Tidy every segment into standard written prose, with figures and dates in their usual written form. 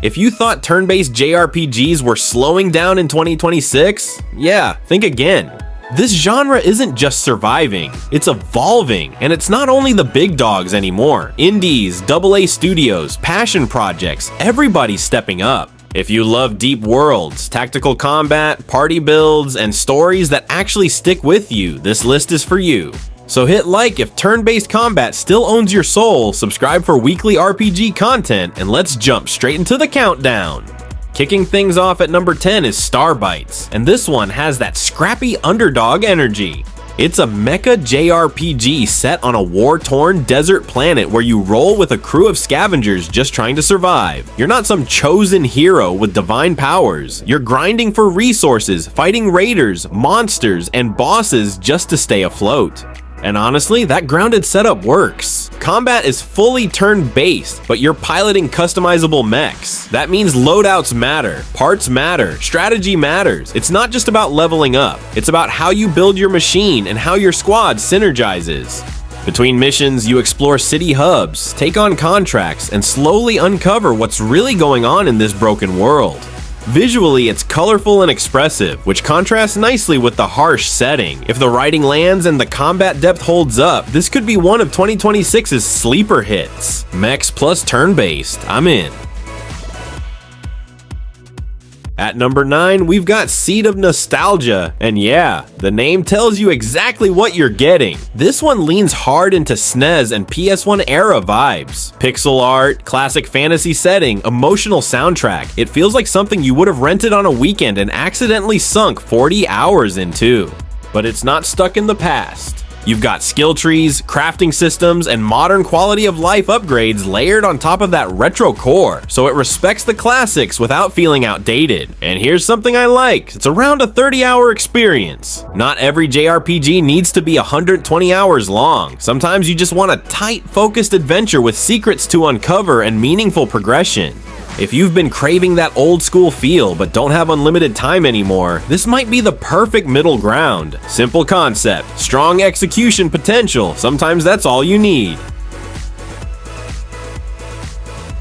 If you thought turn-based JRPGs were slowing down in 2026, yeah, think again. This genre isn't just surviving, it's evolving, and it's not only the big dogs anymore. Indies, AA studios, passion projects, everybody's stepping up. If you love deep worlds, tactical combat, party builds, and stories that actually stick with you, this list is for you. So hit like if turn-based combat still owns your soul, subscribe for weekly RPG content, and let's jump straight into the countdown. Kicking things off at number 10 is STARBITES, and this one has that scrappy underdog energy. It's a mecha JRPG set on a war-torn desert planet where you roll with a crew of scavengers just trying to survive. You're not some chosen hero with divine powers. You're grinding for resources, fighting raiders, monsters, and bosses just to stay afloat. And honestly, that grounded setup works. Combat is fully turn-based, but you're piloting customizable mechs. That means loadouts matter, parts matter, strategy matters. It's not just about leveling up, it's about how you build your machine and how your squad synergizes. Between missions, you explore city hubs, take on contracts, and slowly uncover what's really going on in this broken world. Visually, it's colorful and expressive, which contrasts nicely with the harsh setting. If the writing lands and the combat depth holds up, this could be one of 2026's sleeper hits. Mechs plus turn-based, I'm in. At number 9, we've got Seed of Nostalgia, and yeah, the name tells you exactly what you're getting. This one leans hard into SNES and PS1 era vibes. Pixel art, classic fantasy setting, emotional soundtrack. It feels like something you would have rented on a weekend and accidentally sunk 40 hours into. But it's not stuck in the past. You've got skill trees, crafting systems, and modern quality of life upgrades layered on top of that retro core, so it respects the classics without feeling outdated. And here's something I like, it's around a 30-hour experience. Not every JRPG needs to be 120 hours long. Sometimes you just want a tight, focused adventure with secrets to uncover and meaningful progression. If you've been craving that old school feel but don't have unlimited time anymore, this might be the perfect middle ground. Simple concept, strong execution potential, sometimes that's all you need.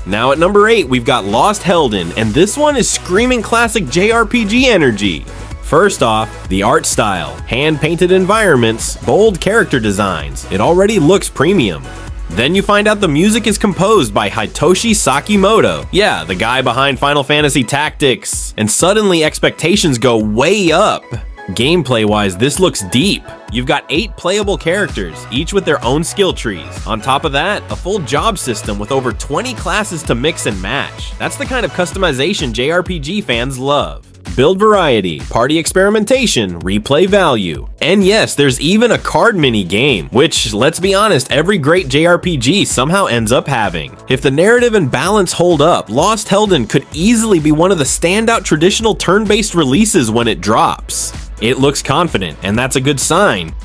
Now at number 8, we've got Lost Hellden, and this one is screaming classic JRPG energy. First off, the art style, hand-painted environments, bold character designs, it already looks premium. Then you find out the music is composed by Hitoshi Sakimoto. Yeah, the guy behind Final Fantasy Tactics. And suddenly expectations go way up. Gameplay-wise, this looks deep. You've got 8 playable characters, each with their own skill trees. On top of that, a full job system with over 20 classes to mix and match. That's the kind of customization JRPG fans love. Build variety, party experimentation, replay value. And yes, there's even a card mini game, which, let's be honest, every great JRPG somehow ends up having. If the narrative and balance hold up, Lost Hellden could easily be one of the standout traditional turn-based releases when it drops. It looks confident, and that's a good sign.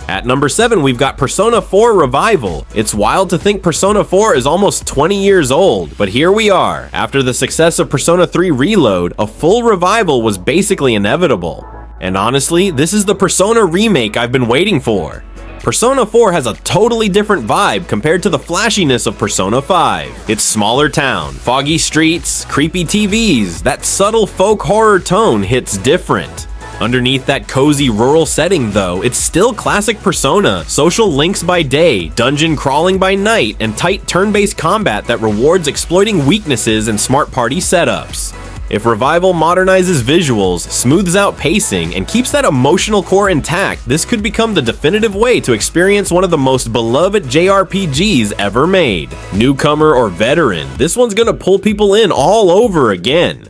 At number 7, we've got Persona 4 Revival. It's wild to think Persona 4 is almost 20 years old, but here we are. After the success of Persona 3 Reload, a full revival was basically inevitable. And honestly, this is the Persona remake I've been waiting for. Persona 4 has a totally different vibe compared to the flashiness of Persona 5. It's smaller town, foggy streets, creepy TVs, that subtle folk horror tone hits different. Underneath that cozy rural setting though, it's still classic Persona, social links by day, dungeon crawling by night, and tight turn-based combat that rewards exploiting weaknesses and smart party setups. If Revival modernizes visuals, smooths out pacing, and keeps that emotional core intact, this could become the definitive way to experience one of the most beloved JRPGs ever made. Newcomer or veteran, this one's gonna pull people in all over again.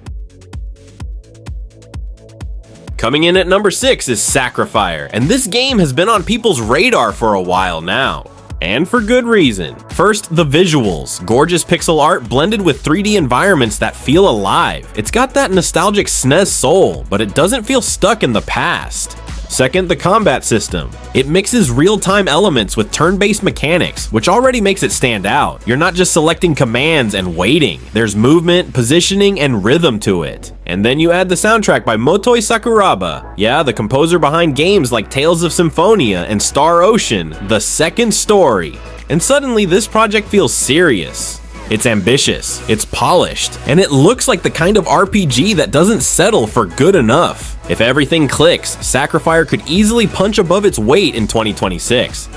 Coming in at number 6 is SacriFire, and this game has been on people's radar for a while now. And for good reason. First, the visuals. Gorgeous pixel art blended with 3D environments that feel alive. It's got that nostalgic SNES soul, but it doesn't feel stuck in the past. Second, the combat system. It mixes real-time elements with turn-based mechanics, which already makes it stand out. You're not just selecting commands and waiting. There's movement, positioning, and rhythm to it. And then you add the soundtrack by Motoi Sakuraba. Yeah, the composer behind games like Tales of Symphonia and Star Ocean, The Second Story. And suddenly this project feels serious. It's ambitious, it's polished, and it looks like the kind of RPG that doesn't settle for good enough. If everything clicks, SacriFire could easily punch above its weight in 2026.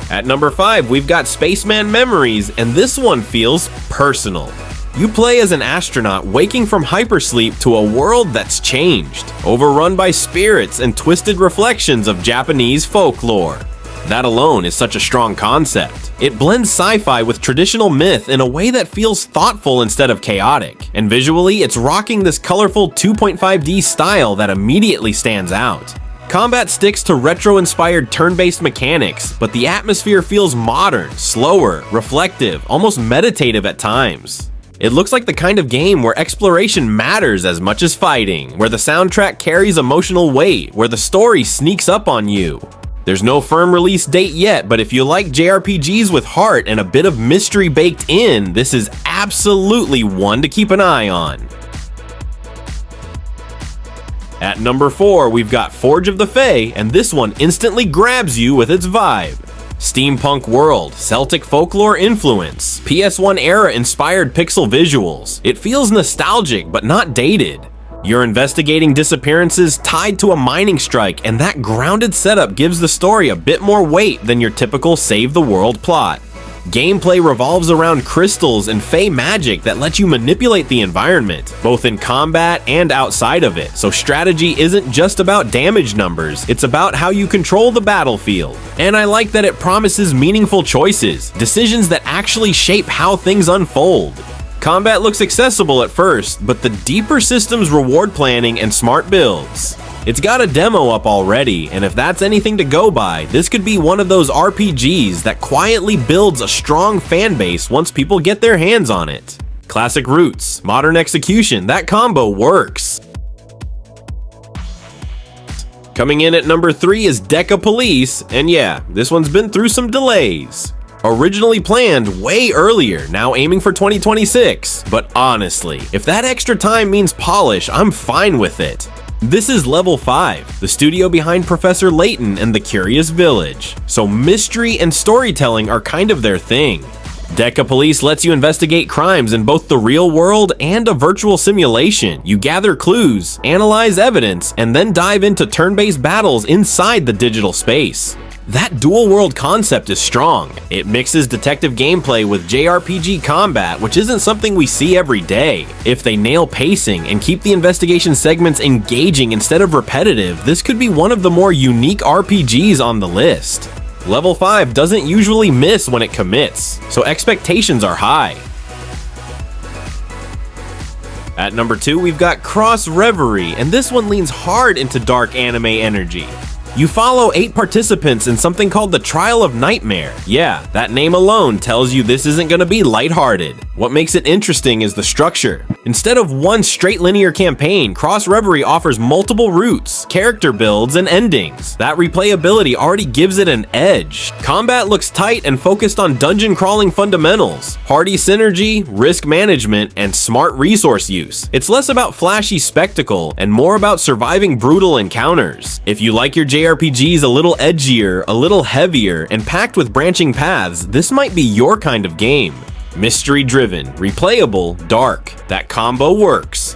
At number 5, we've got Spaceman Memories, and this one feels personal. You play as an astronaut waking from hypersleep to a world that's changed, overrun by spirits and twisted reflections of Japanese folklore. That alone is such a strong concept. It blends sci-fi with traditional myth in a way that feels thoughtful instead of chaotic, and visually it's rocking this colorful 2.5D style that immediately stands out. Combat sticks to retro-inspired turn-based mechanics, but the atmosphere feels modern, slower, reflective, almost meditative at times. It looks like the kind of game where exploration matters as much as fighting, where the soundtrack carries emotional weight, where the story sneaks up on you. There's no firm release date yet, but if you like JRPGs with heart and a bit of mystery baked in, this is absolutely one to keep an eye on. At number 4, we've got Forge of the Fae, and this one instantly grabs you with its vibe. Steampunk world, Celtic folklore influence, PS1 era inspired pixel visuals. It feels nostalgic but not dated. You're investigating disappearances tied to a mining strike, and that grounded setup gives the story a bit more weight than your typical save the world plot. Gameplay revolves around crystals and fey magic that let you manipulate the environment, both in combat and outside of it, so strategy isn't just about damage numbers, it's about how you control the battlefield. And I like that it promises meaningful choices, decisions that actually shape how things unfold. Combat looks accessible at first, but the deeper systems reward planning and smart builds. It's got a demo up already, and if that's anything to go by, this could be one of those RPGs that quietly builds a strong fan base once people get their hands on it. Classic roots, modern execution, that combo works. Coming in at number 3 is DecaPolice, and yeah, this one's been through some delays. Originally planned way earlier, now aiming for 2026. But honestly, if that extra time means polish, I'm fine with it. This is Level 5, the studio behind Professor Layton and the Curious Village, so mystery and storytelling are kind of their thing. DecaPolice lets you investigate crimes in both the real world and a virtual simulation. You gather clues, analyze evidence, and then dive into turn-based battles inside the digital space. That dual world concept is strong. It mixes detective gameplay with JRPG combat, which isn't something we see every day. If they nail pacing and keep the investigation segments engaging instead of repetitive, this could be one of the more unique RPGs on the list. Level 5 doesn't usually miss when it commits, so expectations are high. At number 2, we've got Cross Reverie, and this one leans hard into dark anime energy. You follow 8 participants in something called the Trial of Nightmare. Yeah, that name alone tells you this isn't gonna be lighthearted. What makes it interesting is the structure. Instead of one straight linear campaign, Cross Reverie offers multiple routes, character builds, and endings. That replayability already gives it an edge. Combat looks tight and focused on dungeon crawling fundamentals, party synergy, risk management, and smart resource use. It's less about flashy spectacle and more about surviving brutal encounters. If you like your JRPGs a little edgier, a little heavier, and packed with branching paths, this might be your kind of game. Mystery driven, replayable, dark. That combo works.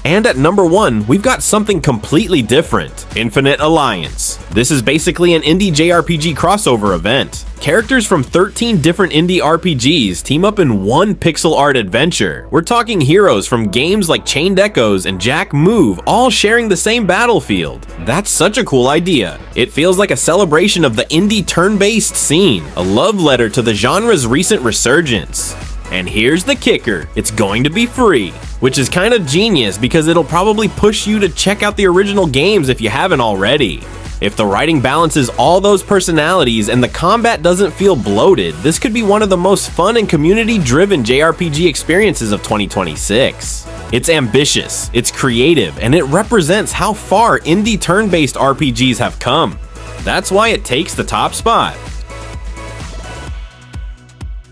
And at number 1, we've got something completely different, Infinite Alliance. This is basically an indie JRPG crossover event. Characters from 13 different indie RPGs team up in one pixel art adventure. We're talking heroes from games like Chained Echoes and Jack Move, all sharing the same battlefield. That's such a cool idea. It feels like a celebration of the indie turn-based scene, a love letter to the genre's recent resurgence. And here's the kicker, it's going to be free, which is kind of genius because it'll probably push you to check out the original games if you haven't already. If the writing balances all those personalities and the combat doesn't feel bloated, this could be one of the most fun and community-driven JRPG experiences of 2026. It's ambitious, it's creative, and it represents how far indie turn-based RPGs have come. That's why it takes the top spot.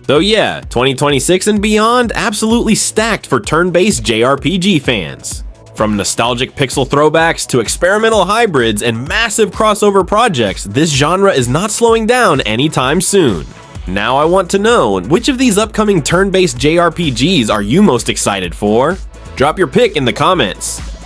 Though yeah, 2026 and beyond absolutely stacked for turn-based JRPG fans. From nostalgic pixel throwbacks to experimental hybrids and massive crossover projects, this genre is not slowing down anytime soon. Now I want to know, which of these upcoming turn-based JRPGs are you most excited for? Drop your pick in the comments.